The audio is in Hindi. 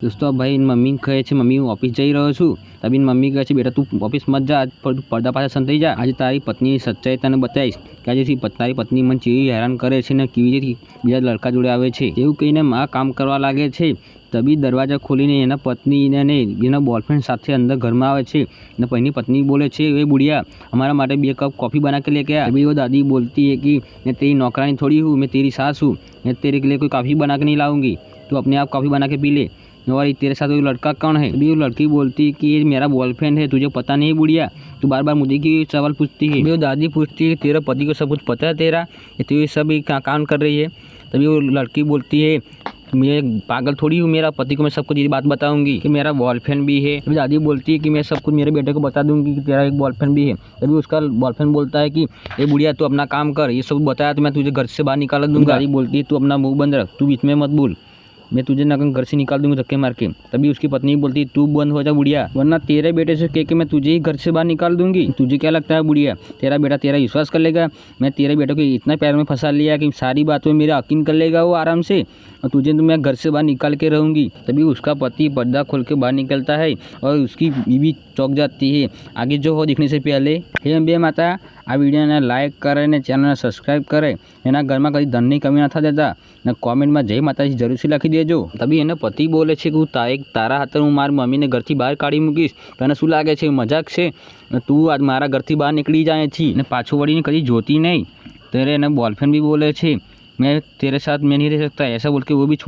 दोस्तों अब भाई मम्मी कहे છે મમ્મી હું ઓફિસ જઈ રહ્યો છું તબી મમ્મી કહે છે બેટા તું ઓફિસ મત જા આજ પડદા પાછળ સંતાઈ જા આજે તારી પત્ની સચ્ચાઈ તને બતાવીશ કે આજે તારી પત્ની મને કેવી હેરાન કરે છે ને કેવી રીતે બીજા લડકા જોડે આવે છે એવું કહીને માં કામ કરવા લાગે છે તબી દરવાજા ખોલીને એના પત્નીને એના બોયફ્રેન્ડ સાથે અંદર ઘરમાં આવે છે અને એની પત્ની બોલે છે એ बुढ़िया हमारा માટે 2 कप कॉफ़ी बना के लेके आ। अभी वो दादी बोलती है कि मैं तेरी नौकरानी थोड़ी हूँ, मैं तेरी सास हूँ, मैं तेरे के लिए कोई कॉफ़ी बना के नहीं लाऊंगी, तो अपने आप कॉफ़ी बना के पी ले। और तेरे साथ वो लड़का कौन है? अभी वो लड़की बोलती है कि ये मेरा बॉयफ्रेंड है, तुझे पता नहीं बुढ़िया, तू बार बार मुझे की सवाल पूछती है। अभी वो दादी पूछती है तेरा पति को सब कुछ पता है तेरा, ये तो ये सब काम कर रही है। तभी वो लड़की बोलती है मैं पागल थोड़ी हूँ, मेरा पति को मैं सब कुछ ये बात बताऊंगी कि मेरा बॉयफ्रेंड भी है। तभी दादी बोलती है कि मैं सब कुछ मेरे बेटे को बता दूंगी कि तेरा एक बॉयफ्रेंड भी है। तभी उसका बॉयफ्रेंड बोलता है कि ये बुढ़िया तू अपना काम कर, ये सब बताया तो मैं तुझे घर से बाहर निकाल दूंगा। दादी बोलती है तू अपना मुंह बंद रख, तू बीच में मत बोल, मैं तुझे ना घर से निकाल दूंगा धक्के मार के। तभी उसकी पत्नी बोलती तू बंद हो जा बुढ़िया, वरना तेरे बेटे से कह के मैं तुझे ही घर से बाहर निकाल दूंगी। तुझे क्या लगता है बुढ़िया तेरा बेटा तेरा विश्वास कर लेगा? मैं तेरे बेटे को इतना प्यार में फंसा लिया कि सारी बातों में मेरा यकीन कर लेगा वो आराम से, और तुझे तो मैं घर से बाहर निकाल के रहूँगी। तभी उसका पति पर्दा खोल के बाहर निकलता है और उसकी बीवी चौंक जाती है। आगे जो हो दिखने से पहले हे अंबे माता आ वीडियो लाइक करे ने चैनल सब्सक्राइब करे, एना घर में कभी धननी कमी न देता ने कॉमेंट में जय माताजी जरूर से लखी देजो। तभी एने पति बोले छे कि तारा हाथे हूँ मारी मम्मी ने घर थी बहार काढ़ी मूकीश, तने शुं लागे छे मजाक छे? तू आज मारा घर थी बहार निकली जाए छी ने पाछो वळीने कदी जोती नहीं। तेरे एने बॉयफ्रेंड भी बोले छे मैं तेरे साथ मैं नहीं रह सकता, ऐसा बोल के वो भी छोड़